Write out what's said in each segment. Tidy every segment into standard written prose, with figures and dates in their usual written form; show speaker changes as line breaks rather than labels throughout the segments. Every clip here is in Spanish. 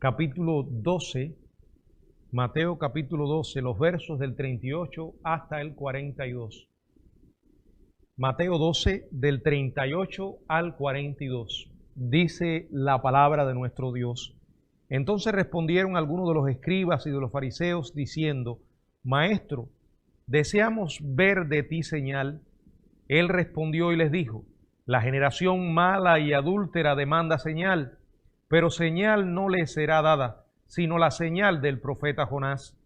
capítulo 12, Mateo capítulo 12, los versos del 38 hasta el 42. Mateo 12, del 38 al 42. Dice la palabra de nuestro Dios. Entonces respondieron algunos de los escribas y de los fariseos diciendo: Maestro, deseamos ver de ti señal. Él respondió y les dijo: La generación mala y adúltera demanda señal, pero señal no le será dada, sino la señal del profeta Jonás.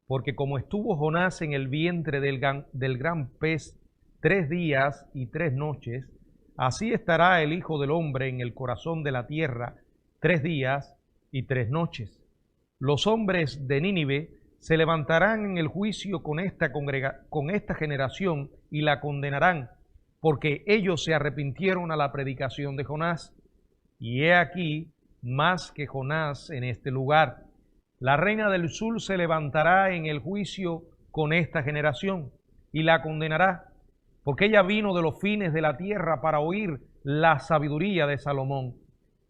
Porque como estuvo Jonás en el vientre del gran pez 3 días y 3 noches, así estará el Hijo del Hombre en el corazón de la tierra 3 días y 3 noches. Los hombres de Nínive se levantarán en el juicio con esta generación y la condenarán, porque ellos se arrepintieron a la predicación de Jonás. Y he aquí más que Jonás en este lugar. La reina del sur se levantará en el juicio con esta generación y la condenará, porque ella vino de los fines de la tierra para oír la sabiduría de Salomón.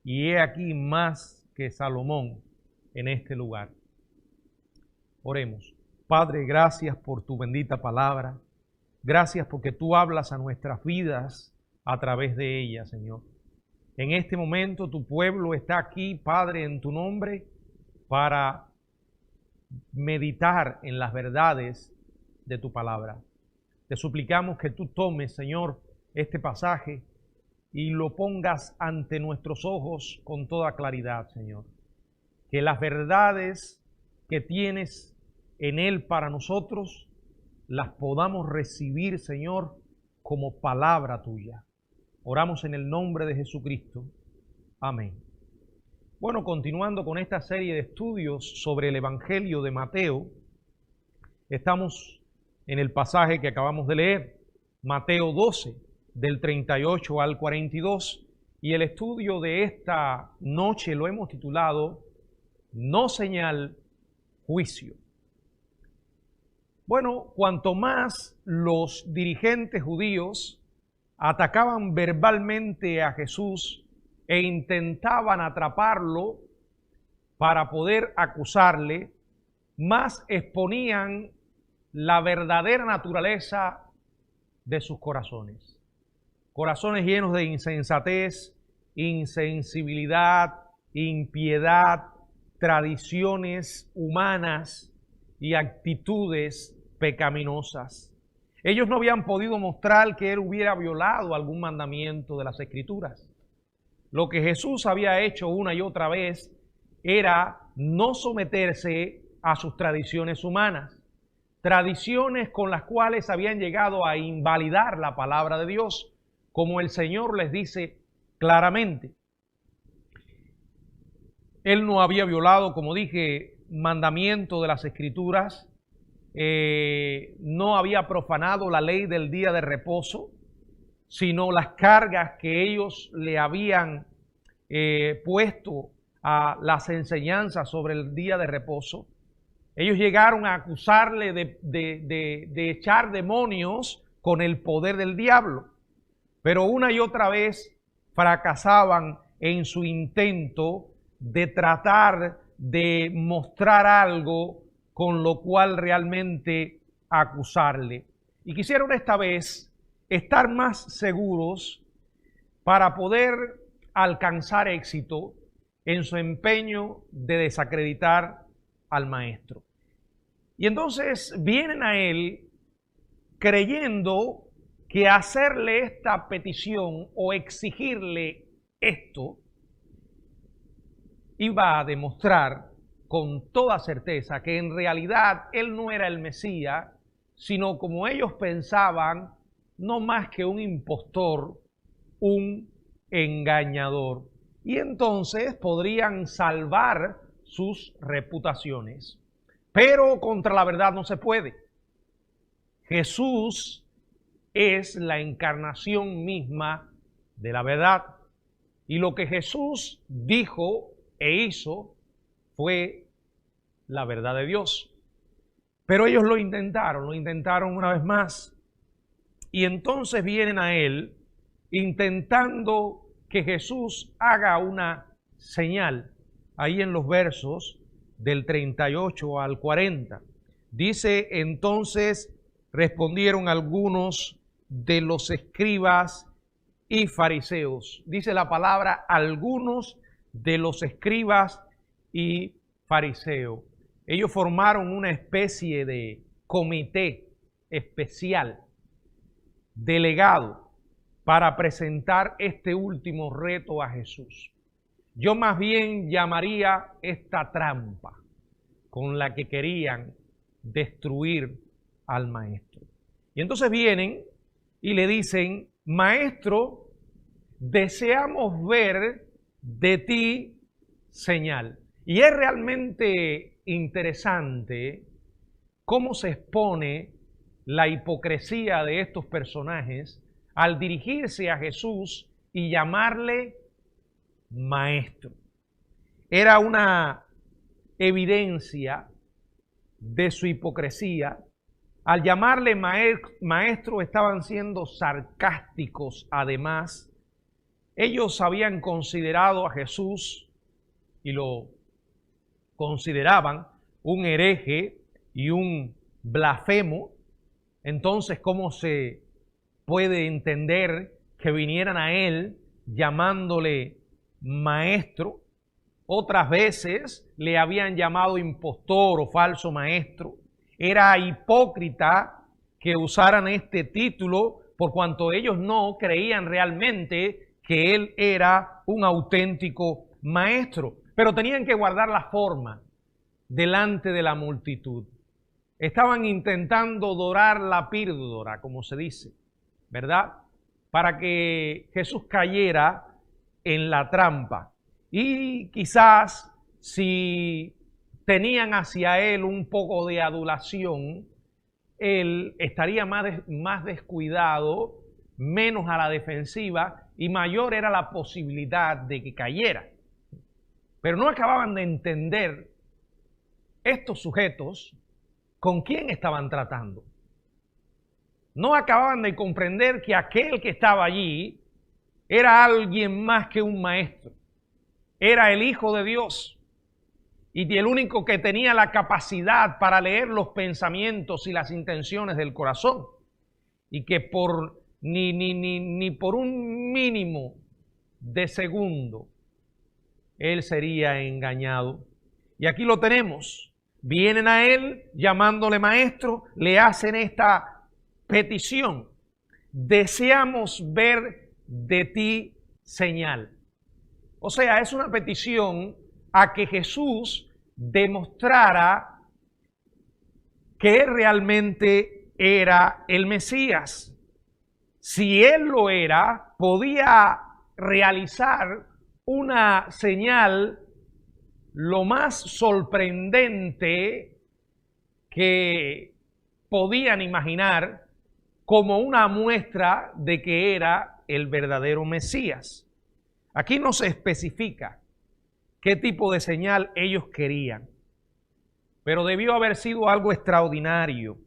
Y he aquí más que Salomón en este lugar. Oremos. Padre, gracias por tu bendita palabra. Gracias porque tú hablas a nuestras vidas a través de ella, Señor. En este momento tu pueblo está aquí, Padre, en tu nombre, para meditar en las verdades de tu palabra. Te suplicamos que tú tomes, Señor, este pasaje y lo pongas ante nuestros ojos con toda claridad, Señor. Que las verdades que tienes en él para nosotros las podamos recibir, Señor, como palabra tuya. Oramos en el nombre de Jesucristo. Amén. Bueno, continuando con esta serie de estudios sobre el Evangelio de Mateo, estamos en el pasaje que acabamos de leer, Mateo 12, del 38 al 42, y el estudio de esta noche lo hemos titulado No señal, juicio. Bueno, cuanto más los dirigentes judíos atacaban verbalmente a Jesús e intentaban atraparlo para poder acusarle, más exponían la verdadera naturaleza de sus corazones. Corazones llenos de insensatez, insensibilidad, impiedad, tradiciones humanas y actitudes pecaminosas. Ellos no habían podido mostrar que él hubiera violado algún mandamiento de las Escrituras. Lo que Jesús había hecho una y otra vez era no someterse a sus tradiciones humanas, tradiciones con las cuales habían llegado a invalidar la palabra de Dios, como el Señor les dice claramente. Él no había violado, como dije, mandamiento de las Escrituras, no había profanado la ley del día de reposo, sino las cargas que ellos le habían puesto a las enseñanzas sobre el día de reposo. Ellos llegaron a acusarle de echar demonios con el poder del diablo, pero una y otra vez fracasaban en su intento de tratar de mostrar algo con lo cual realmente acusarle. Y quisieron esta vez estar más seguros para poder alcanzar éxito en su empeño de desacreditar al maestro. Y entonces vienen a él creyendo que hacerle esta petición o exigirle esto iba a demostrar con toda certeza que en realidad él no era el Mesías, sino como ellos pensaban, no más que un impostor, un engañador. Y entonces podrían salvar sus reputaciones. Pero contra la verdad no se puede. Jesús es la encarnación misma de la verdad. Y lo que Jesús dijo e hizo fue la verdad de Dios. Pero ellos lo intentaron una vez más. Y entonces vienen a él intentando que Jesús haga una señal, ahí en los versos del 38 al 40. Dice: entonces respondieron algunos de los escribas y fariseos. Dice la palabra algunos de los escribas y fariseos. Ellos formaron una especie de comité especial, delegado, para presentar este último reto a Jesús. Yo más bien llamaría esta trampa con la que querían destruir al maestro. Y entonces vienen y le dicen: maestro, deseamos ver de ti señal. Y es realmente interesante cómo se expone la hipocresía de estos personajes al dirigirse a Jesús y llamarle maestro. Era una evidencia de su hipocresía. Al llamarle maestro estaban siendo sarcásticos. Además, ellos habían considerado a Jesús y lo consideraban un hereje y un blasfemo. Entonces, ¿cómo se puede entender que vinieran a él llamándole maestro? Otras veces le habían llamado impostor o falso maestro. Era hipócrita que usaran este título por cuanto ellos no creían realmente que él era un auténtico maestro. Pero tenían que guardar la forma delante de la multitud. Estaban intentando dorar la píldora, como se dice, ¿verdad? Para que Jesús cayera en la trampa. Y quizás si tenían hacia él un poco de adulación, él estaría más descuidado, menos a la defensiva, y mayor era la posibilidad de que cayera. Pero no acababan de entender estos sujetos con quién estaban tratando. No acababan de comprender que aquel que estaba allí era alguien más que un maestro. Era el Hijo de Dios y el único que tenía la capacidad para leer los pensamientos y las intenciones del corazón, y que por ni por un mínimo de segundo él sería engañado. Y aquí lo tenemos. Vienen a él llamándole maestro, le hacen esta petición: deseamos ver de ti señal. O sea, es una petición a que Jesús demostrara que él realmente era el Mesías. Si él lo era, podía realizar una señal lo más sorprendente que podían imaginar, como una muestra de que era el verdadero Mesías. Aquí no se especifica qué tipo de señal ellos querían, pero debió haber sido algo extraordinario,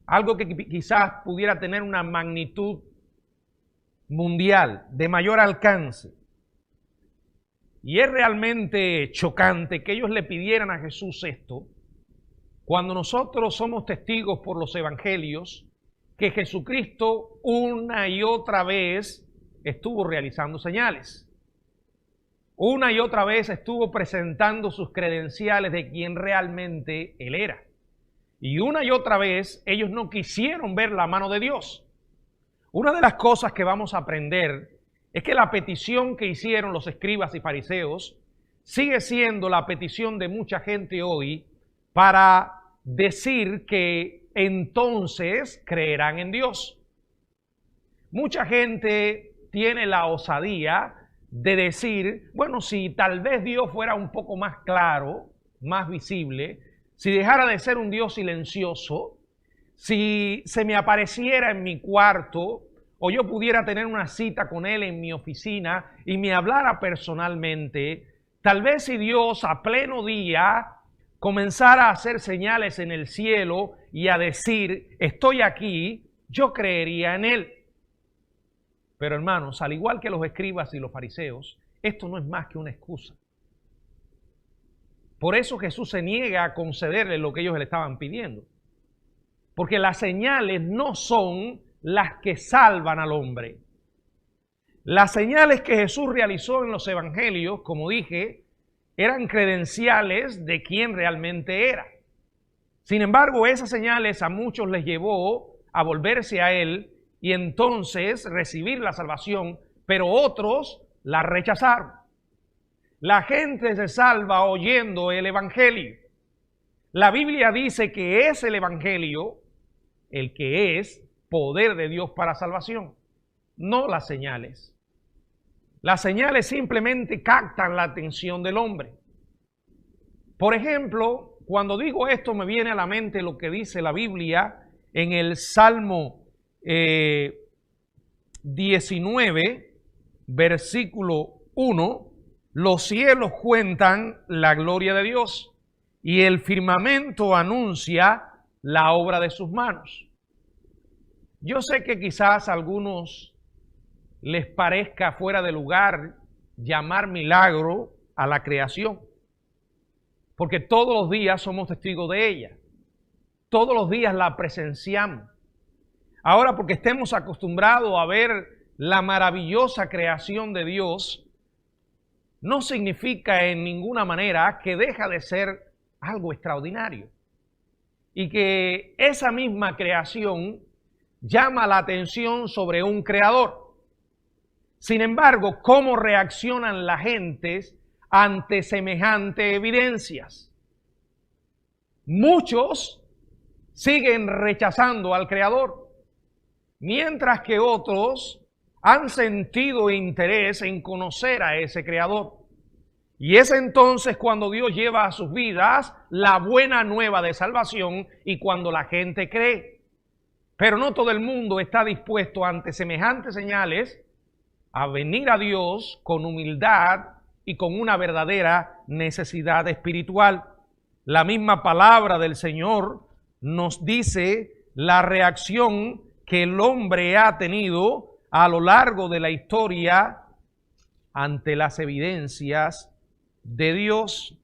algo que quizás pudiera tener una magnitud mundial, de mayor alcance. Y es realmente chocante que ellos le pidieran a Jesús esto, cuando nosotros somos testigos por los evangelios que Jesucristo una y otra vez estuvo realizando señales. Una y otra vez estuvo presentando sus credenciales de quién realmente él era. Y una y otra vez ellos no quisieron ver la mano de Dios. Una de las cosas que vamos a aprender es que la petición que hicieron los escribas y fariseos sigue siendo la petición de mucha gente hoy para decir que entonces creerán en Dios. Mucha gente tiene la osadía de decir: bueno, si tal vez Dios fuera un poco más claro, más visible, si dejara de ser un Dios silencioso, si se me apareciera en mi cuarto, o yo pudiera tener una cita con Él en mi oficina y me hablara personalmente, tal vez si Dios a pleno día comenzara a hacer señales en el cielo y a decir: estoy aquí, yo creería en Él. Pero hermanos, al igual que los escribas y los fariseos, esto no es más que una excusa. Por eso Jesús se niega a concederle lo que ellos le estaban pidiendo. Porque las señales no son las que salvan al hombre. Las señales que Jesús realizó en los evangelios, como dije, eran credenciales de quién realmente era. Sin embargo, esas señales a muchos les llevó a volverse a Él y entonces recibir la salvación, pero otros la rechazaron. La gente se salva oyendo el evangelio. La Biblia dice que es el evangelio el que es poder de Dios para salvación, no las señales. Las señales simplemente captan la atención del hombre. Por ejemplo, cuando digo esto me viene a la mente lo que dice la Biblia en el Salmo 19, versículo 1. Los cielos cuentan la gloria de Dios y el firmamento anuncia la obra de sus manos. Yo sé que quizás a algunos les parezca fuera de lugar llamar milagro a la creación, porque todos los días somos testigos de ella. Todos los días la presenciamos. Ahora, porque estemos acostumbrados a ver la maravillosa creación de Dios, no significa en ninguna manera que deja de ser algo extraordinario. Y que esa misma creación llama la atención sobre un creador. Sin embargo, ¿cómo reaccionan las gentes ante semejantes evidencias? Muchos siguen rechazando al Creador, mientras que otros han sentido interés en conocer a ese Creador. Y es entonces cuando Dios lleva a sus vidas la buena nueva de salvación y cuando la gente cree. Pero no todo el mundo está dispuesto ante semejantes señales a venir a Dios con humildad y con una verdadera necesidad espiritual. La misma palabra del Señor nos dice la reacción que el hombre ha tenido a lo largo de la historia ante las evidencias de Dios.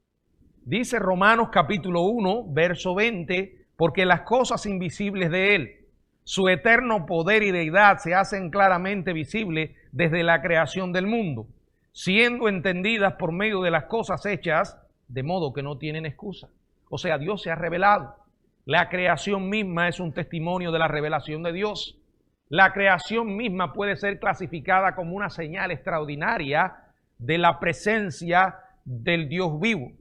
Dice Romanos capítulo 1, verso 20, porque las cosas invisibles de Él, su eterno poder y deidad se hacen claramente visibles desde la creación del mundo, siendo entendidas por medio de las cosas hechas, de modo que no tienen excusa. O sea, Dios se ha revelado. La creación misma es un testimonio de la revelación de Dios. La creación misma puede ser clasificada como una señal extraordinaria de la presencia del Dios vivo.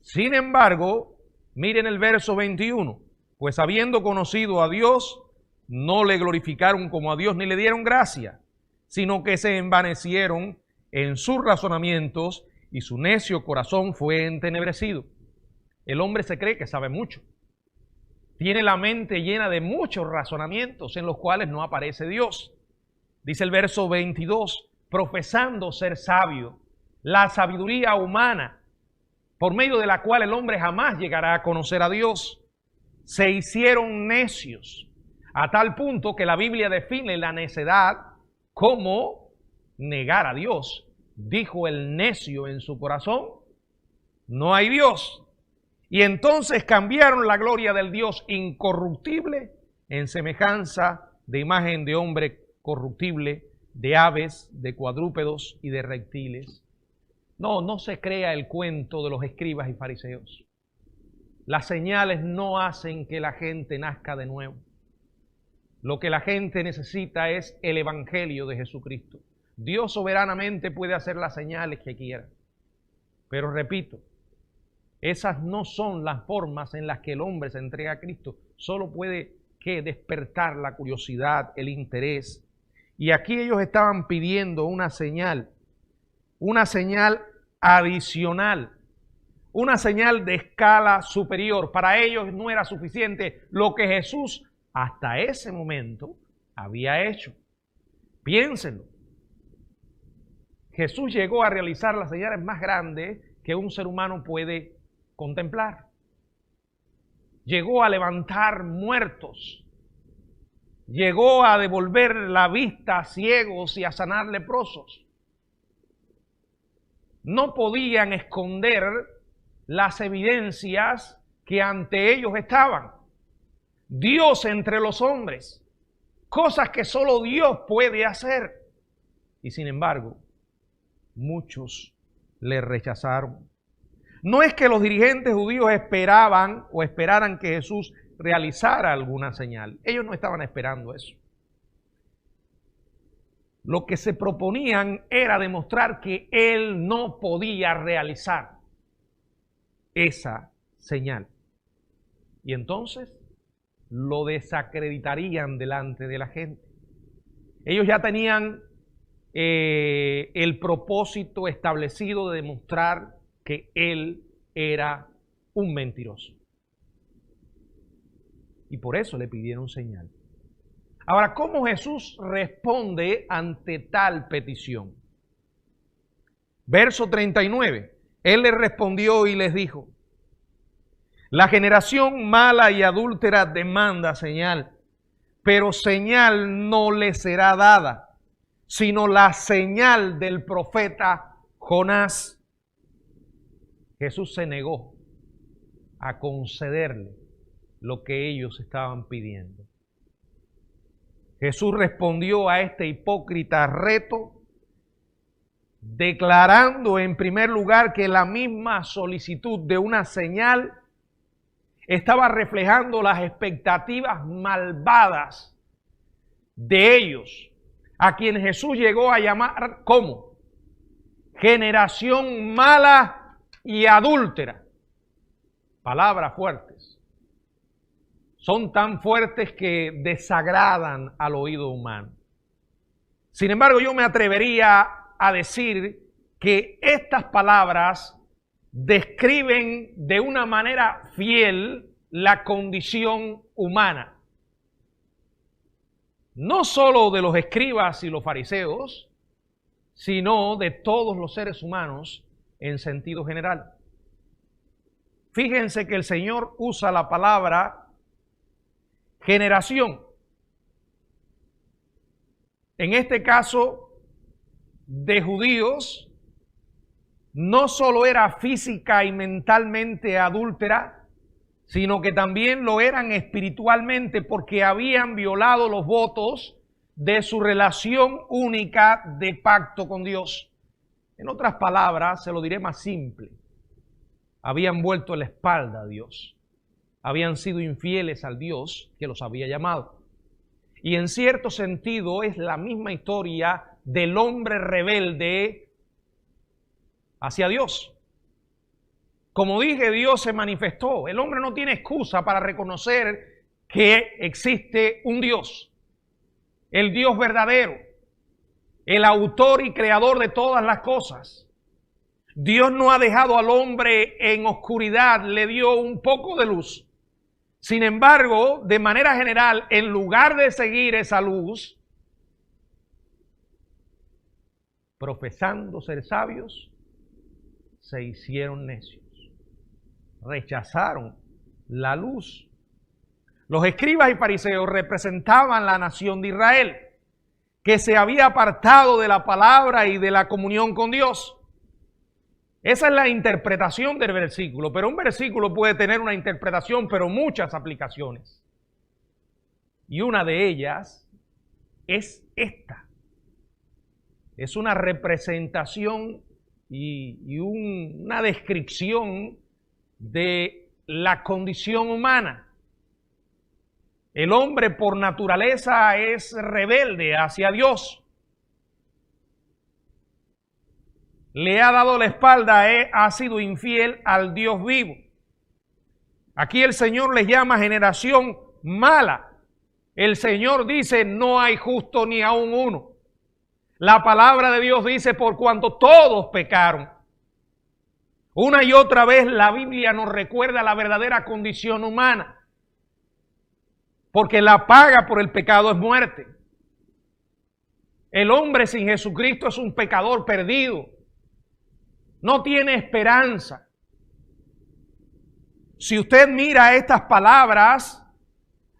Sin embargo, miren el verso 21, pues habiendo conocido a Dios, no le glorificaron como a Dios ni le dieron gracia, sino que se envanecieron en sus razonamientos y su necio corazón fue entenebrecido. El hombre se cree que sabe mucho. Tiene la mente llena de muchos razonamientos en los cuales no aparece Dios. Dice el verso 22, profesando ser sabio, la sabiduría humana, por medio de la cual el hombre jamás llegará a conocer a Dios, se hicieron necios, a tal punto que la Biblia define la necedad como negar a Dios. Dijo el necio en su corazón, no hay Dios. Y entonces cambiaron la gloria del Dios incorruptible en semejanza de imagen de hombre corruptible, de aves, de cuadrúpedos y de reptiles. No se crea el cuento de los escribas y fariseos. Las señales no hacen que la gente nazca de nuevo. Lo que la gente necesita es el evangelio de Jesucristo. Dios soberanamente puede hacer las señales que quiera. Pero repito, esas no son las formas en las que el hombre se entrega a Cristo. Solo puede que despertar la curiosidad, el interés. Y aquí ellos estaban pidiendo una señal adicional, una señal de escala superior. Para ellos no era suficiente lo que Jesús hasta ese momento había hecho. Piénsenlo. Jesús llegó a realizar las señales más grandes que un ser humano puede contemplar. Llegó a levantar muertos. Llegó a devolver la vista a ciegos y a sanar leprosos. No podían esconder las evidencias que ante ellos estaban. Dios entre los hombres, cosas que solo Dios puede hacer. Y sin embargo, muchos le rechazaron. No es que los dirigentes judíos esperaran que Jesús realizara alguna señal. Ellos no estaban esperando eso. Lo que se proponían era demostrar que Él no podía realizar esa señal. Y entonces lo desacreditarían delante de la gente. Ellos ya tenían el propósito establecido de demostrar que Él era un mentiroso. Y por eso le pidieron señal. Ahora, ¿cómo Jesús responde ante tal petición? Verso 39. Él les respondió y les dijo: la generación mala y adúltera demanda señal, pero señal no le será dada, sino la señal del profeta Jonás. Jesús se negó a concederle lo que ellos estaban pidiendo. Jesús respondió a este hipócrita reto declarando en primer lugar que la misma solicitud de una señal estaba reflejando las expectativas malvadas de ellos, a quienes Jesús llegó a llamar ¿cómo? Generación mala y adúltera. Palabras fuertes. Son tan fuertes que desagradan al oído humano. Sin embargo, yo me atrevería a decir que estas palabras describen de una manera fiel la condición humana. No solo de los escribas y los fariseos, sino de todos los seres humanos en sentido general. Fíjense que el Señor usa la palabra generación. En este caso, de judíos, no solo era física y mentalmente adúltera, sino que también lo eran espiritualmente porque habían violado los votos de su relación única de pacto con Dios. En otras palabras, se lo diré más simple, habían vuelto la espalda a Dios. Habían sido infieles al Dios que los había llamado. Y en cierto sentido es la misma historia del hombre rebelde hacia Dios. Como dije, Dios se manifestó. El hombre no tiene excusa para reconocer que existe un Dios. El Dios verdadero. El autor y creador de todas las cosas. Dios no ha dejado al hombre en oscuridad, le dio un poco de luz. Sin embargo, de manera general, en lugar de seguir esa luz, profesando ser sabios, se hicieron necios. Rechazaron la luz. Los escribas y fariseos representaban la nación de Israel, que se había apartado de la palabra y de la comunión con Dios. Esa es la interpretación del versículo, pero un versículo puede tener una interpretación, pero muchas aplicaciones. Y una de ellas es esta. Es una representación y una descripción de la condición humana. El hombre por naturaleza es rebelde hacia Dios. Le ha dado la espalda, ha sido infiel al Dios vivo. Aquí el Señor les llama generación mala. El Señor dice, no hay justo ni aun uno. La palabra de Dios dice, por cuanto todos pecaron. Una y otra vez la Biblia nos recuerda la verdadera condición humana. Porque la paga por el pecado es muerte. El hombre sin Jesucristo es un pecador perdido. No tiene esperanza. Si usted mira estas palabras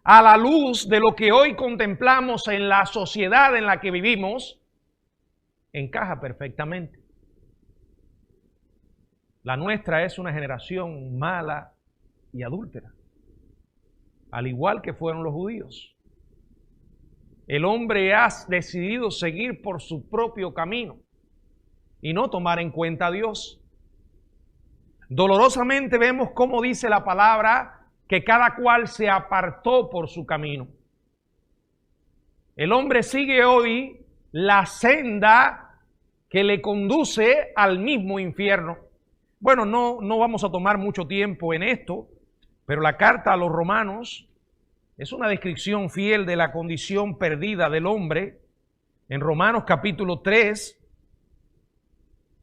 a la luz de lo que hoy contemplamos en la sociedad en la que vivimos, encaja perfectamente. La nuestra es una generación mala y adúltera, al igual que fueron los judíos. El hombre ha decidido seguir por su propio camino y no tomar en cuenta a Dios. Dolorosamente vemos cómo dice la palabra que cada cual se apartó por su camino. El hombre sigue hoy la senda que le conduce al mismo infierno. Bueno, no vamos a tomar mucho tiempo en esto, pero la carta a los Romanos es una descripción fiel de la condición perdida del hombre. En Romanos capítulo 3,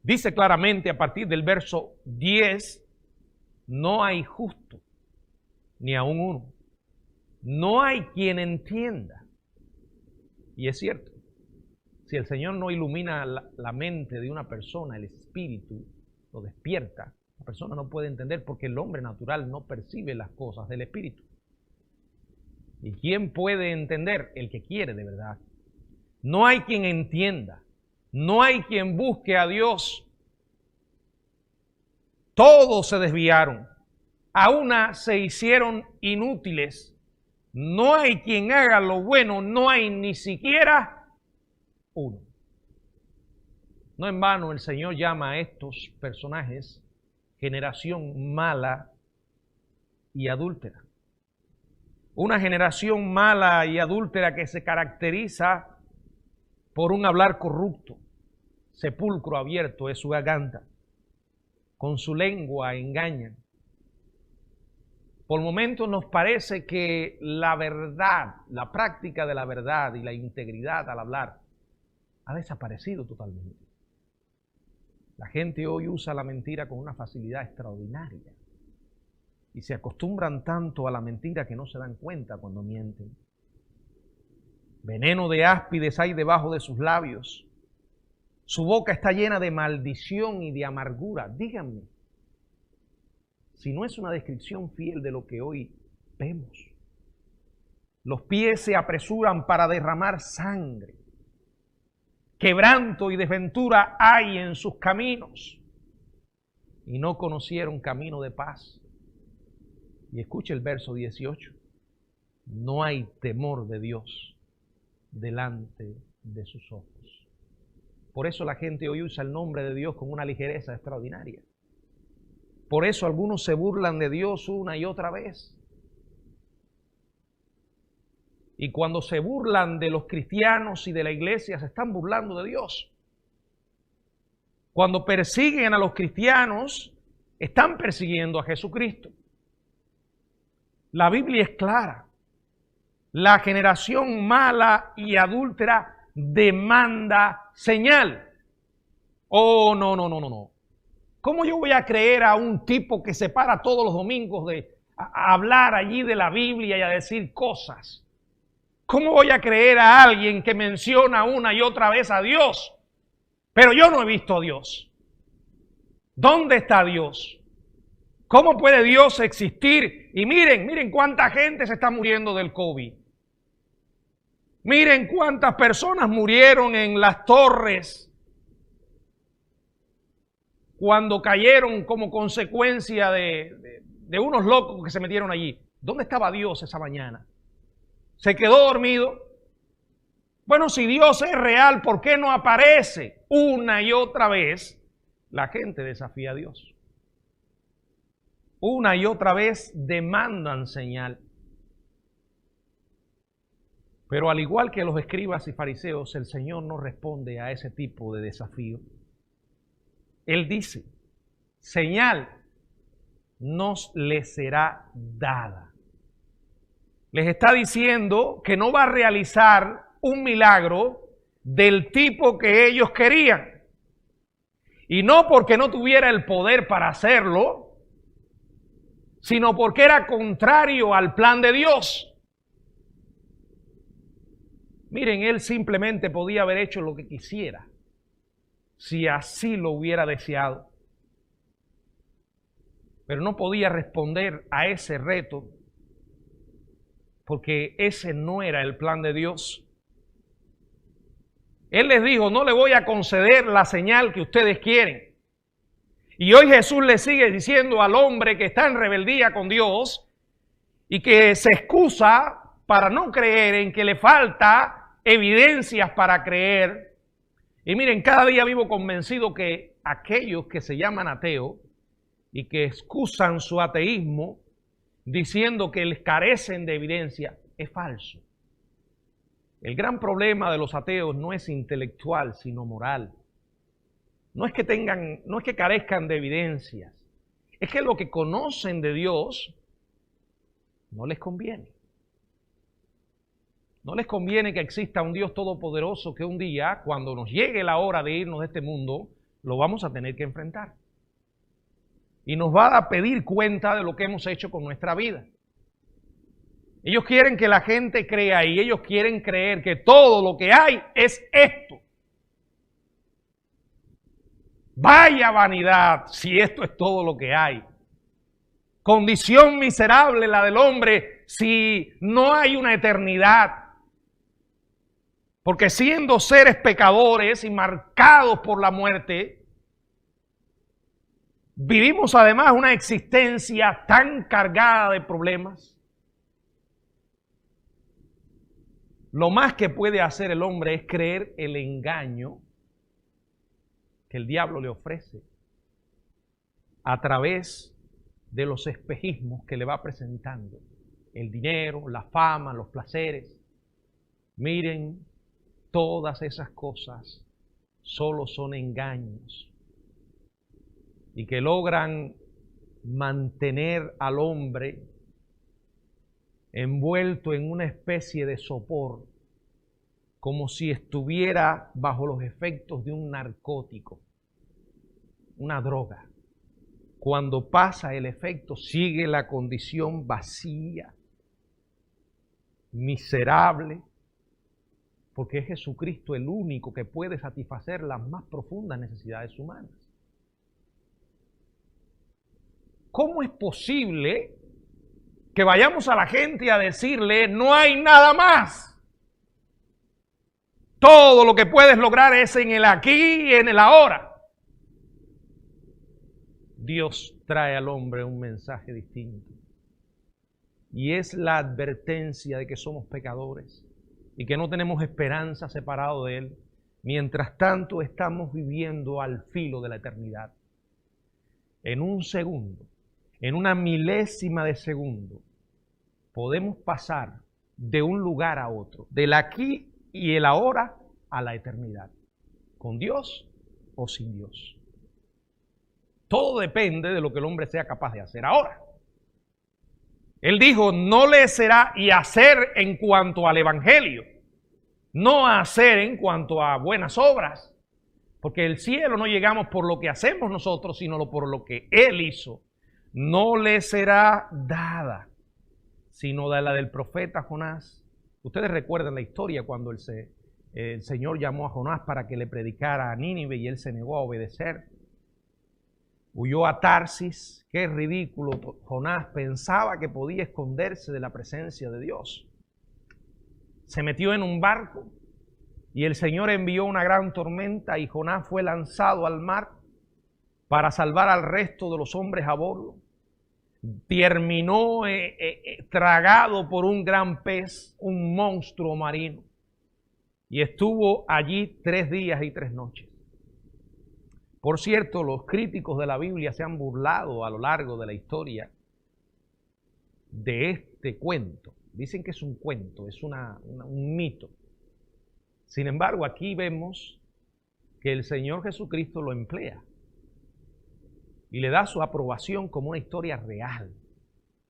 dice claramente a partir del verso 10, no hay justo, ni aun uno. No hay quien entienda. Y es cierto, si el Señor no ilumina la mente de una persona, el espíritu lo despierta, la persona no puede entender porque el hombre natural no percibe las cosas del espíritu. ¿Y quién puede entender? El que quiere de verdad. No hay quien entienda, no hay quien busque a Dios. Todos se desviaron, a una se hicieron inútiles. No hay quien haga lo bueno, no hay ni siquiera uno. No en vano el Señor llama a estos personajes generación mala y adúltera. Una generación mala y adúltera que se caracteriza por un hablar corrupto. Sepulcro abierto es su garganta. Con su lengua engañan. Por momentos nos parece que la verdad, la práctica de la verdad y la integridad al hablar ha desaparecido totalmente. La gente hoy usa la mentira con una facilidad extraordinaria. Y se acostumbran tanto a la mentira que no se dan cuenta cuando mienten. Veneno de áspides hay debajo de sus labios. Su boca está llena de maldición y de amargura. Díganme, si no es una descripción fiel de lo que hoy vemos. Los pies se apresuran para derramar sangre. Quebranto y desventura hay en sus caminos. Y no conocieron camino de paz. Y escuche el verso 18. No hay temor de Dios delante de sus ojos. Por eso la gente hoy usa el nombre de Dios con una ligereza extraordinaria. Por eso algunos se burlan de Dios una y otra vez. Y cuando se burlan de los cristianos y de la iglesia, se están burlando de Dios. Cuando persiguen a los cristianos, están persiguiendo a Jesucristo. La Biblia es clara. La generación mala y adúltera demanda señal. Oh, no. ¿Cómo yo voy a creer a un tipo que se para todos los domingos a hablar allí de la Biblia y a decir cosas? ¿Cómo voy a creer a alguien que menciona una y otra vez a Dios? Pero yo no he visto a Dios. ¿Dónde está Dios? ¿Cómo puede Dios existir? Y miren cuánta gente se está muriendo del COVID. Miren cuántas personas murieron en las torres cuando cayeron como consecuencia de unos locos que se metieron allí. ¿Dónde estaba Dios esa mañana? ¿Se quedó dormido? Bueno, si Dios es real, ¿por qué no aparece una y otra vez? La gente desafía a Dios. Una y otra vez demandan señal. Pero al igual que los escribas y fariseos, el Señor no responde a ese tipo de desafío. Él dice, señal nos le será dada. Les está diciendo que no va a realizar un milagro del tipo que ellos querían. Y no porque no tuviera el poder para hacerlo, sino porque era contrario al plan de Dios. Miren, él simplemente podía haber hecho lo que quisiera, si así lo hubiera deseado. Pero no podía responder a ese reto, porque ese no era el plan de Dios. Él les dijo, no le voy a conceder la señal que ustedes quieren. Y hoy Jesús le sigue diciendo al hombre que está en rebeldía con Dios y que se excusa para no creer, en que le falta evidencias para creer. Y miren, cada día vivo convencido que aquellos que se llaman ateos y que excusan su ateísmo diciendo que les carecen de evidencia, es falso. El gran problema de los ateos no es intelectual, sino moral. No es que carezcan de evidencias, es que lo que conocen de Dios no les conviene. No les conviene que exista un Dios todopoderoso que un día, cuando nos llegue la hora de irnos de este mundo, lo vamos a tener que enfrentar. Y nos va a pedir cuenta de lo que hemos hecho con nuestra vida. Ellos quieren que la gente crea y ellos quieren creer que todo lo que hay es esto. Vaya vanidad si esto es todo lo que hay. Condición miserable la del hombre si no hay una eternidad. Porque siendo seres pecadores y marcados por la muerte, vivimos además una existencia tan cargada de problemas. Lo más que puede hacer el hombre es creer el engaño que el diablo le ofrece a través de los espejismos que le va presentando. El dinero, la fama, los placeres. Miren, todas esas cosas solo son engaños y que logran mantener al hombre envuelto en una especie de sopor, como si estuviera bajo los efectos de un narcótico, una droga. Cuando pasa el efecto, sigue la condición vacía, miserable, porque es Jesucristo el único que puede satisfacer las más profundas necesidades humanas. ¿Cómo es posible que vayamos a la gente a decirle no hay nada más? Todo lo que puedes lograr es en el aquí y en el ahora. Dios trae al hombre un mensaje distinto. Y es la advertencia de que somos pecadores y que no tenemos esperanza separado de Él. Mientras tanto estamos viviendo al filo de la eternidad. En un segundo, en una milésima de segundo, podemos pasar de un lugar a otro, del aquí y el ahora a la eternidad, con Dios o sin Dios. Todo depende de lo que el hombre sea capaz de hacer ahora. Él dijo, no le será y hacer en cuanto al evangelio, no hacer en cuanto a buenas obras, porque el cielo no llegamos por lo que hacemos nosotros, sino por lo que Él hizo. No le será dada, sino de la del profeta Jonás. Ustedes recuerdan la historia cuando el Señor llamó a Jonás para que le predicara a Nínive y él se negó a obedecer. Huyó a Tarsis. Qué ridículo. Jonás pensaba que podía esconderse de la presencia de Dios. Se metió en un barco y el Señor envió una gran tormenta y Jonás fue lanzado al mar para salvar al resto de los hombres a bordo. Terminó tragado por un gran pez, un monstruo marino, y estuvo allí 3 días y 3 noches. Por cierto, los críticos de la Biblia se han burlado a lo largo de la historia de este cuento. Dicen que es un cuento, es un mito. Sin embargo, aquí vemos que el Señor Jesucristo lo emplea y le da su aprobación como una historia real.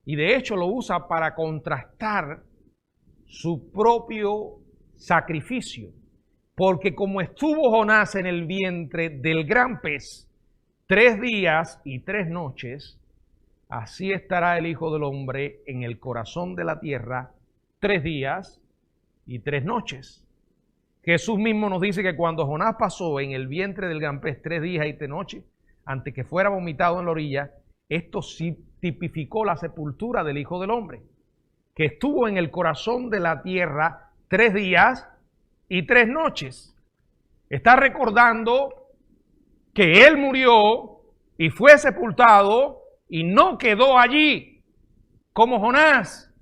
Y de hecho lo usa para contrastar su propio sacrificio. Porque como estuvo Jonás en el vientre del gran pez 3 días y 3 noches, así estará el Hijo del Hombre en el corazón de la tierra 3 días y 3 noches. Jesús mismo nos dice que cuando Jonás pasó en el vientre del gran pez 3 días y 3 noches, antes que fuera vomitado en la orilla, esto sí tipificó la sepultura del Hijo del Hombre, que estuvo en el corazón de la tierra 3 días y 3 noches. Está recordando que Él murió y fue sepultado y no quedó allí como Jonás.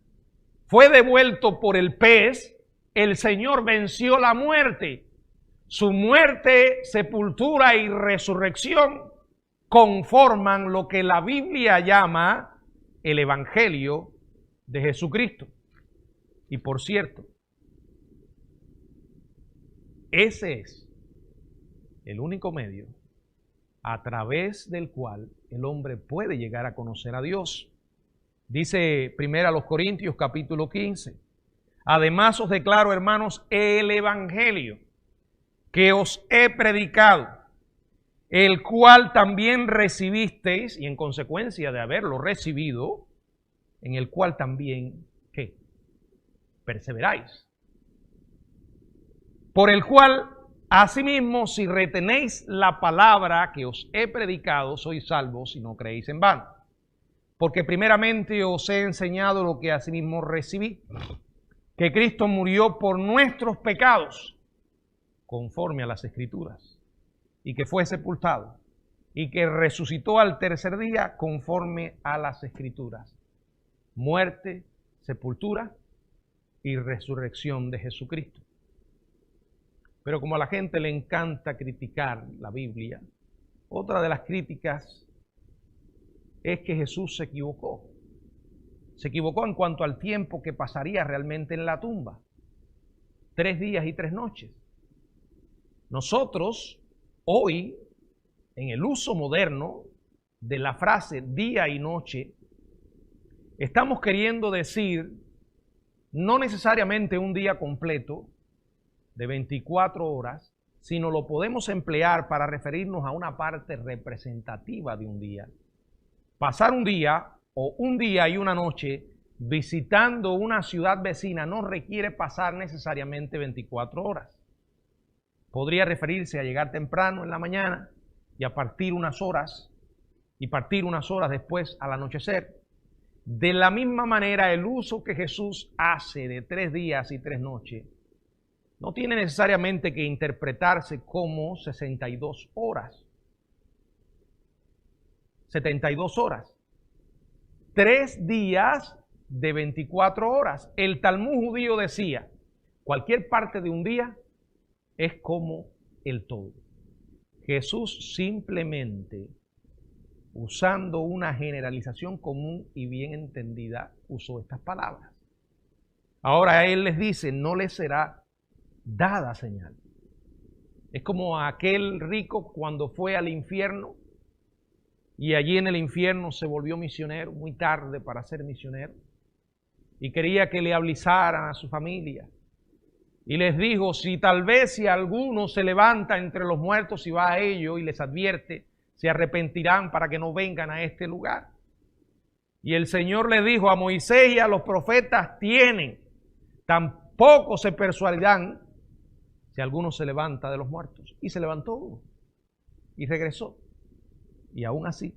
Fue devuelto por el pez, el Señor venció la muerte. Su muerte, sepultura y resurrección conforman lo que la Biblia llama el Evangelio de Jesucristo. Y por cierto, ese es el único medio a través del cual el hombre puede llegar a conocer a Dios. Dice 1 Corintios capítulo 15. Además os declaro, hermanos, el Evangelio que os he predicado, el cual también recibisteis, y en consecuencia de haberlo recibido, en el cual también, ¿qué? Perseveráis. Por el cual, asimismo, si retenéis la palabra que os he predicado, sois salvos si no creéis en vano. Porque primeramente os he enseñado lo que asimismo recibí, que Cristo murió por nuestros pecados, conforme a las Escrituras, y que fue sepultado, y que resucitó al tercer día, conforme a las Escrituras. Muerte, sepultura y resurrección de Jesucristo. Pero como a la gente le encanta criticar la Biblia, otra de las críticas es que Jesús se equivocó. Se equivocó en cuanto al tiempo que pasaría realmente en la tumba. 3 días y 3 noches. Nosotros, hoy, en el uso moderno de la frase día y noche, estamos queriendo decir no necesariamente un día completo de 24 horas, sino lo podemos emplear para referirnos a una parte representativa de un día. Pasar un día o un día y una noche visitando una ciudad vecina no requiere pasar necesariamente 24 horas. Podría referirse a llegar temprano en la mañana y a partir unas horas después al anochecer. De la misma manera, el uso que Jesús hace de 3 días y 3 noches no tiene necesariamente que interpretarse como 62 horas. 72 horas. 3 días de 24 horas. El Talmud judío decía, cualquier parte de un día es como el todo. Jesús simplemente, usando una generalización común y bien entendida, usó estas palabras. Ahora Él les dice, no les será dada señal. Es como aquel rico cuando fue al infierno y allí en el infierno se volvió misionero, muy tarde para ser misionero, y quería que le avisaran a su familia. Y les dijo, si alguno se levanta entre los muertos y va a ellos y les advierte, se arrepentirán para que no vengan a este lugar. Y el Señor le dijo, a Moisés y a los profetas tienen, tampoco se persuadirán si alguno se levanta de los muertos. Y se levantó uno y regresó. Y aún así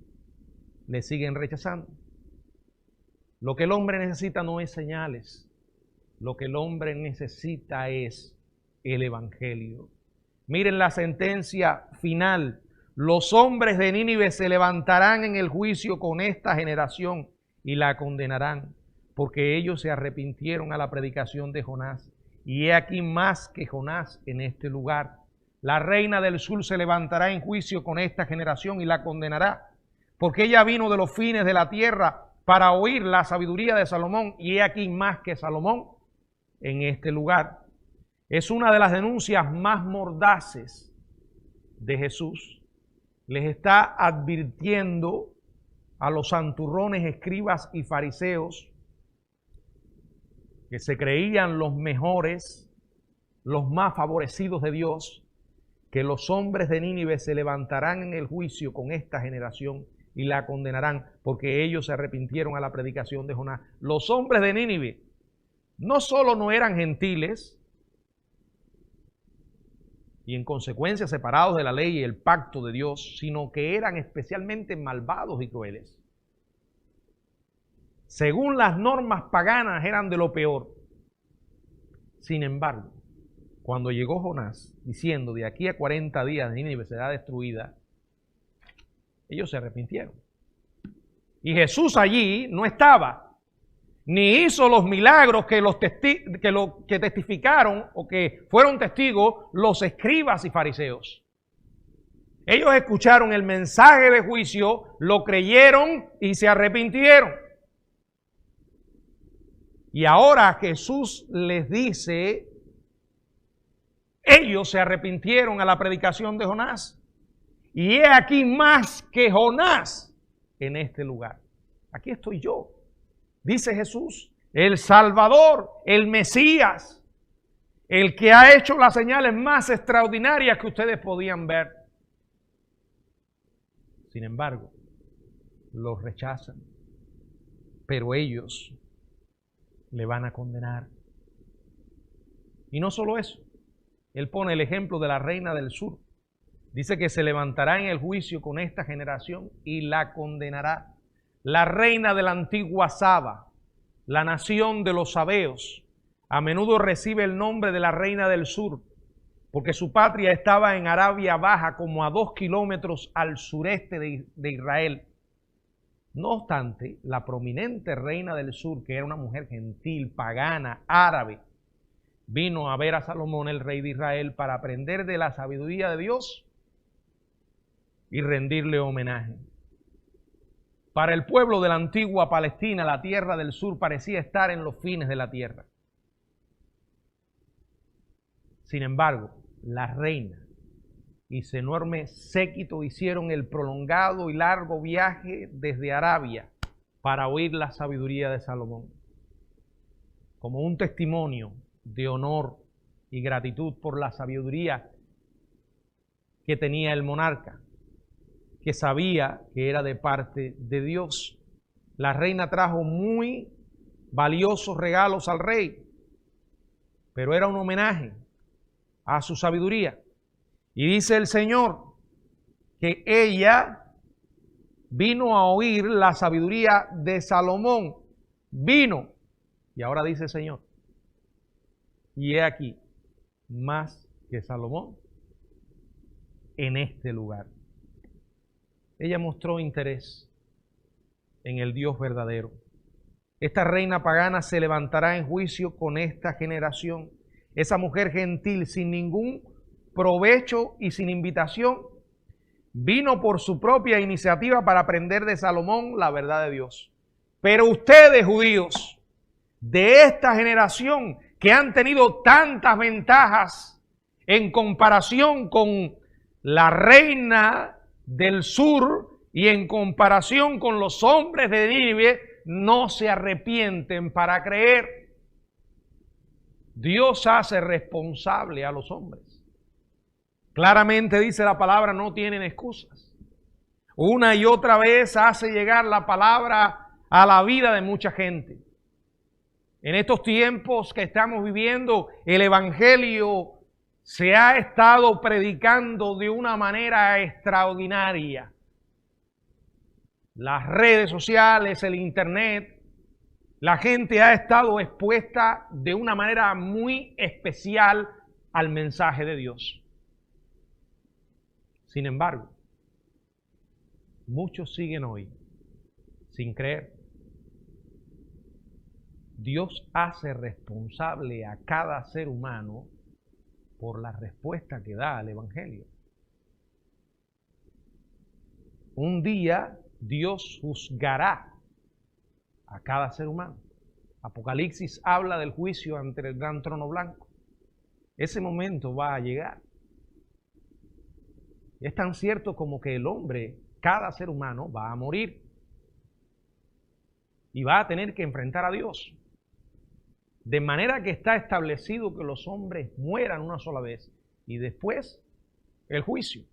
le siguen rechazando. Lo que el hombre necesita no es señales. Lo que el hombre necesita es el Evangelio. Miren la sentencia final. Los hombres de Nínive se levantarán en el juicio con esta generación y la condenarán, porque ellos se arrepintieron a la predicación de Jonás. Y he aquí más que Jonás en este lugar. La reina del sur se levantará en juicio con esta generación y la condenará, porque ella vino de los fines de la tierra para oír la sabiduría de Salomón, y he aquí más que Salomón en este lugar. Es una de las denuncias más mordaces de Jesús. Les está advirtiendo a los santurrones, escribas y fariseos que se creían los mejores, los más favorecidos de Dios, que los hombres de Nínive se levantarán en el juicio con esta generación y la condenarán, porque ellos se arrepintieron a la predicación de Jonás. Los hombres de Nínive no solo no eran gentiles y en consecuencia separados de la ley y el pacto de Dios, sino que eran especialmente malvados y crueles. Según las normas paganas eran de lo peor. Sin embargo, cuando llegó Jonás diciendo de aquí a 40 días Nínive será destruida, Ellos se arrepintieron. Y Jesús allí no estaba, ni hizo los milagros que testificaron o que fueron testigos los escribas y fariseos. Ellos escucharon el mensaje de juicio, lo creyeron y se arrepintieron. Y ahora Jesús les dice, ellos se arrepintieron a la predicación de Jonás. Y he aquí más que Jonás en este lugar. Aquí estoy yo, dice Jesús, el Salvador, el Mesías, el que ha hecho las señales más extraordinarias que ustedes podían ver. Sin embargo, los rechazan, pero ellos le van a condenar. Y no solo eso, él pone el ejemplo de la reina del sur. Dice que se levantará en el juicio con esta generación y la condenará. La reina de la antigua Saba, la nación de los sabeos, a menudo recibe el nombre de la reina del sur, porque su patria estaba en Arabia Baja, como a 2 kilómetros al sureste de Israel. No obstante, la prominente reina del sur, que era una mujer gentil, pagana, árabe, vino a ver a Salomón, el rey de Israel, para aprender de la sabiduría de Dios y rendirle homenaje. Para el pueblo de la antigua Palestina, la tierra del sur parecía estar en los fines de la tierra. Sin embargo, la reina y su enorme séquito hicieron el prolongado y largo viaje desde Arabia para oír la sabiduría de Salomón, como un testimonio de honor y gratitud por la sabiduría que tenía el monarca, que sabía que era de parte de Dios. La reina trajo muy valiosos regalos al rey, pero era un homenaje a su sabiduría. Y dice el Señor que ella vino a oír la sabiduría de Salomón. Vino. Y ahora dice el Señor, y he aquí, más que Salomón en este lugar. Ella mostró interés en el Dios verdadero. Esta reina pagana se levantará en juicio con esta generación. Esa mujer gentil, sin ningún provecho y sin invitación, vino por su propia iniciativa para aprender de Salomón la verdad de Dios. Pero ustedes, judíos, de esta generación que han tenido tantas ventajas en comparación con la reina del sur y en comparación con los hombres de Nínive, no se arrepienten para creer. Dios hace responsable a los hombres. Claramente dice la palabra, no tienen excusas. Una y otra vez hace llegar la palabra a la vida de mucha gente. En estos tiempos que estamos viviendo, el Evangelio se ha estado predicando de una manera extraordinaria. Las redes sociales, el Internet, la gente ha estado expuesta de una manera muy especial al mensaje de Dios. Sin embargo, muchos siguen hoy sin creer. Dios hace responsable a cada ser humano por la respuesta que da al Evangelio. Un día Dios juzgará a cada ser humano. Apocalipsis habla del juicio ante el gran trono blanco. Ese momento va a llegar. Es tan cierto como que el hombre, cada ser humano, va a morir y va a tener que enfrentar a Dios. De manera que está establecido que los hombres mueran una sola vez y después el juicio.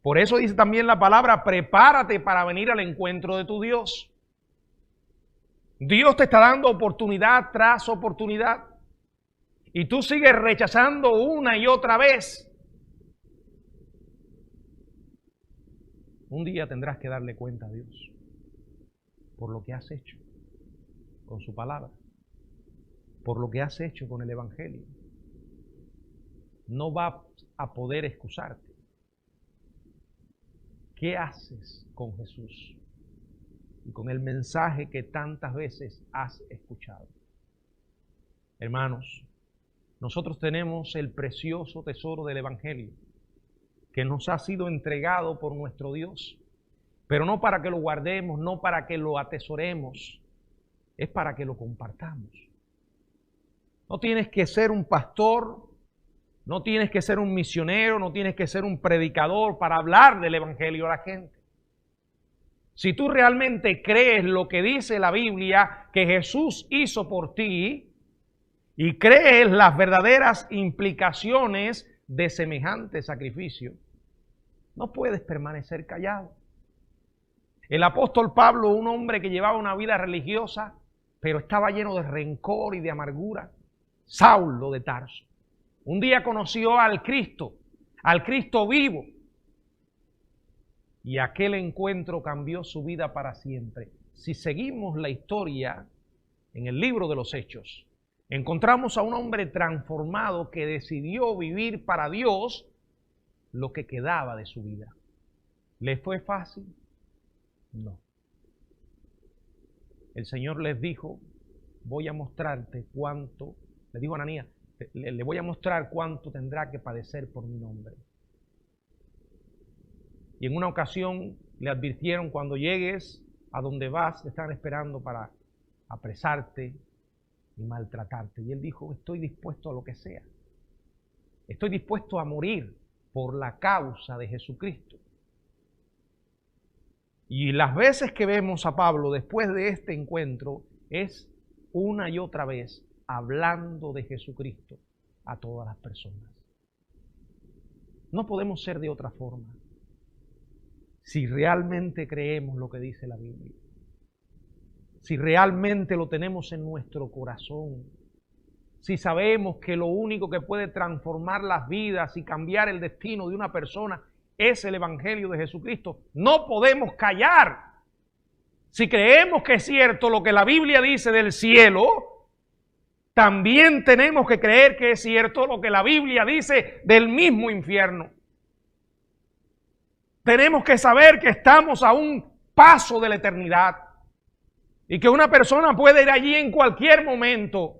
Por eso dice también la palabra, prepárate para venir al encuentro de tu Dios. Dios te está dando oportunidad tras oportunidad y tú sigues rechazando una y otra vez. Un día tendrás que darle cuenta a Dios por lo que has hecho con su palabra, por lo que has hecho con el Evangelio. No vas a poder excusarte. ¿qué haces con Jesús y con el mensaje que tantas veces has escuchado? Hermanos, nosotros tenemos el precioso tesoro del Evangelio que nos ha sido entregado por nuestro Dios, pero no para que lo guardemos, no para que lo atesoremos, es para que lo compartamos. No tienes que ser un pastor, no tienes que ser un misionero, no tienes que ser un predicador para hablar del Evangelio a la gente. Si tú realmente crees lo que dice la Biblia que Jesús hizo por ti y crees las verdaderas implicaciones de semejante sacrificio, no puedes permanecer callado. El apóstol Pablo, un hombre que llevaba una vida religiosa, pero estaba lleno de rencor y de amargura, Saulo de Tarso, un día conoció al Cristo vivo, y aquel encuentro cambió su vida para siempre. Si seguimos la historia en el libro de los Hechos, encontramos a un hombre transformado que decidió vivir para Dios lo que quedaba de su vida. ¿Le fue fácil? No. El Señor les dijo, voy a mostrarte cuánto, le dijo a Ananías, le voy a mostrar cuánto tendrá que padecer por mi nombre. Y en una ocasión le advirtieron, cuando llegues a donde vas, te están esperando para apresarte y maltratarte. Y él dijo, estoy dispuesto a lo que sea. Estoy dispuesto a morir por la causa de Jesucristo. Y las veces que vemos a Pablo después de este encuentro es una y otra vez hablando de Jesucristo a todas las personas. No podemos ser de otra forma. Si realmente creemos lo que dice la Biblia, si realmente lo tenemos en nuestro corazón, si sabemos que lo único que puede transformar las vidas y cambiar el destino de una persona es el Evangelio de Jesucristo, no podemos callar. Si creemos que es cierto lo que la Biblia dice del cielo, también tenemos que creer que es cierto lo que la Biblia dice del mismo infierno. Tenemos que saber que estamos a un paso de la eternidad y que una persona puede ir allí en cualquier momento.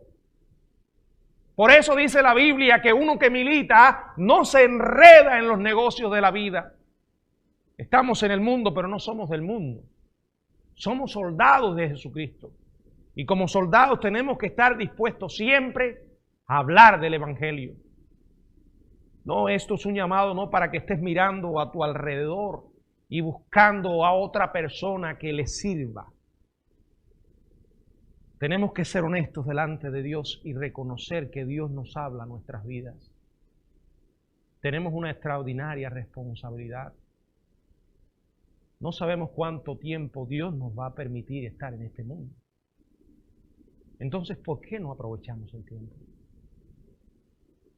Por eso dice la Biblia que uno que milita no se enreda en los negocios de la vida. Estamos en el mundo, pero no somos del mundo. Somos soldados de Jesucristo. Y como soldados tenemos que estar dispuestos siempre a hablar del Evangelio. No, esto es un llamado no para que estés mirando a tu alrededor y buscando a otra persona que le sirva. Tenemos que ser honestos delante de Dios y reconocer que Dios nos habla a nuestras vidas. Tenemos una extraordinaria responsabilidad. No sabemos cuánto tiempo Dios nos va a permitir estar en este mundo. Entonces, ¿por qué no aprovechamos el tiempo?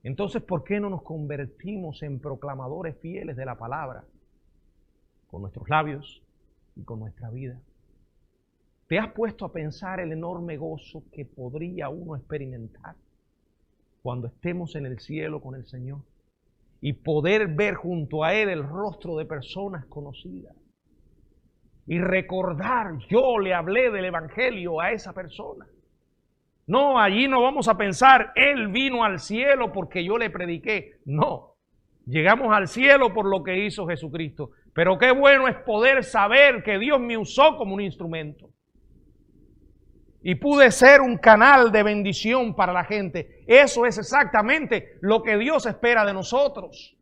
Entonces, ¿por qué no nos convertimos en proclamadores fieles de la palabra? Con nuestros labios y con nuestra vida. ¿Te has puesto a pensar el enorme gozo que podría uno experimentar cuando estemos en el cielo con el Señor y poder ver junto a Él el rostro de personas conocidas y recordar, yo le hablé del Evangelio a esa persona? No, allí no vamos a pensar, Él vino al cielo porque yo le prediqué. No, llegamos al cielo por lo que hizo Jesucristo. Pero qué bueno es poder saber que Dios me usó como un instrumento. Y pude ser un canal de bendición para la gente. Eso es exactamente lo que Dios espera de nosotros.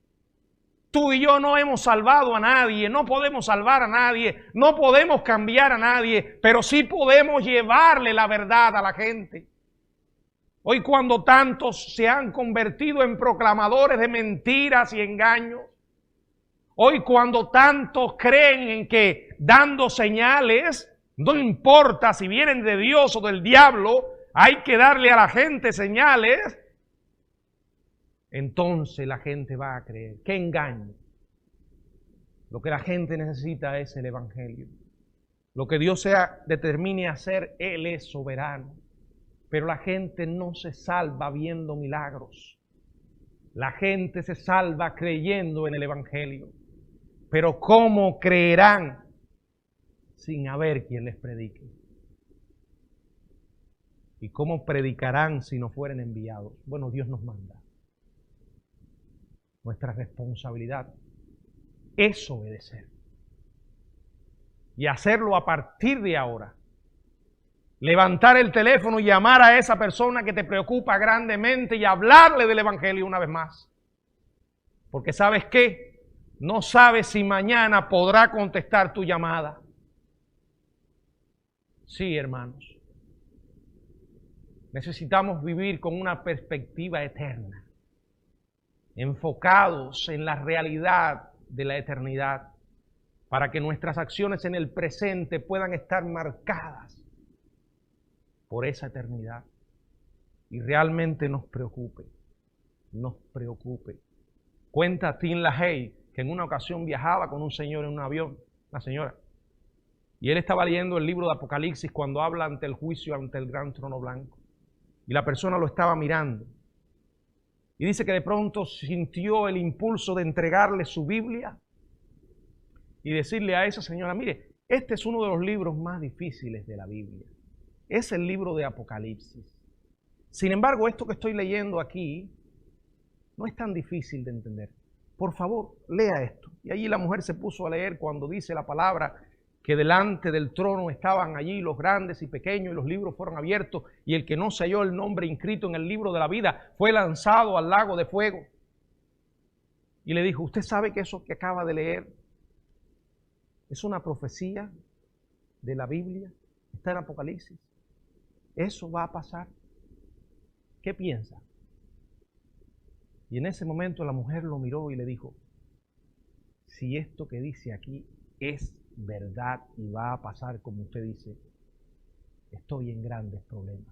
Tú y yo no hemos salvado a nadie, no podemos salvar a nadie, no podemos cambiar a nadie, pero sí podemos llevarle la verdad a la gente. Hoy cuando tantos se han convertido en proclamadores de mentiras y engaños, hoy cuando tantos creen en que dando señales, no importa si vienen de Dios o del diablo, hay que darle a la gente señales, entonces la gente va a creer. ¡Qué engaño! Lo que la gente necesita es el Evangelio. Lo que Dios determine hacer, Él es soberano. Pero la gente no se salva viendo milagros. La gente se salva creyendo en el Evangelio. Pero ¿cómo creerán sin haber quien les predique? ¿Y cómo predicarán si no fueren enviados? Bueno, Dios nos manda. Nuestra responsabilidad es obedecer. Y hacerlo a partir de ahora. Levantar el teléfono y llamar a esa persona que te preocupa grandemente y hablarle del Evangelio una vez más. Porque ¿sabes qué? No sabes si mañana podrá contestar tu llamada. Sí, hermanos. Necesitamos vivir con una perspectiva eterna, enfocados en la realidad de la eternidad, para que nuestras acciones en el presente puedan estar marcadas por esa eternidad y realmente nos preocupe. Cuenta Tim LaHaye que en una ocasión viajaba con un señor en un avión, una señora, y él estaba leyendo el libro de Apocalipsis cuando habla ante el juicio, ante el gran trono blanco. Y la persona lo estaba mirando. Y dice que de pronto sintió el impulso de entregarle su Biblia y decirle a esa señora, mire, este es uno de los libros más difíciles de la Biblia. Es el libro de Apocalipsis. Sin embargo, esto que estoy leyendo aquí no es tan difícil de entender. Por favor, lea esto. Y allí la mujer se puso a leer cuando dice la palabra que delante del trono estaban allí los grandes y pequeños y los libros fueron abiertos y el que no se halló el nombre inscrito en el libro de la vida fue lanzado al lago de fuego. Y le dijo, ¿usted sabe que eso que acaba de leer es una profecía de la Biblia? Está en Apocalipsis. Eso va a pasar. ¿Qué piensa? Y en ese momento la mujer lo miró y le dijo, si esto que dice aquí es verdad y va a pasar como usted dice, estoy en grandes problemas.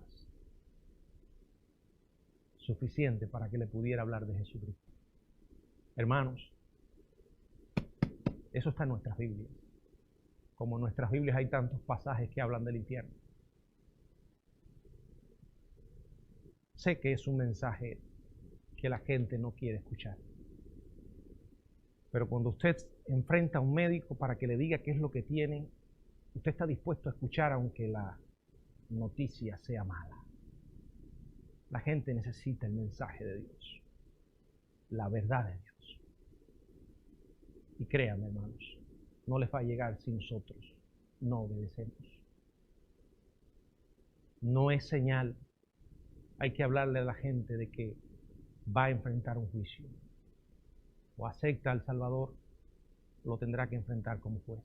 Suficiente para que le pudiera hablar de Jesucristo. Hermanos, eso está en nuestras Biblias. Como en nuestras Biblias hay tantos pasajes que hablan del infierno. Sé que es un mensaje que la gente no quiere escuchar. Pero cuando usted enfrenta a un médico para que le diga qué es lo que tiene, usted está dispuesto a escuchar aunque la noticia sea mala. La gente necesita el mensaje de Dios, la verdad de Dios. Y créanme, hermanos, no les va a llegar si nosotros no obedecemos. No es señal. Hay que hablarle a la gente de que va a enfrentar un juicio. O acepta al Salvador, lo tendrá que enfrentar como juez.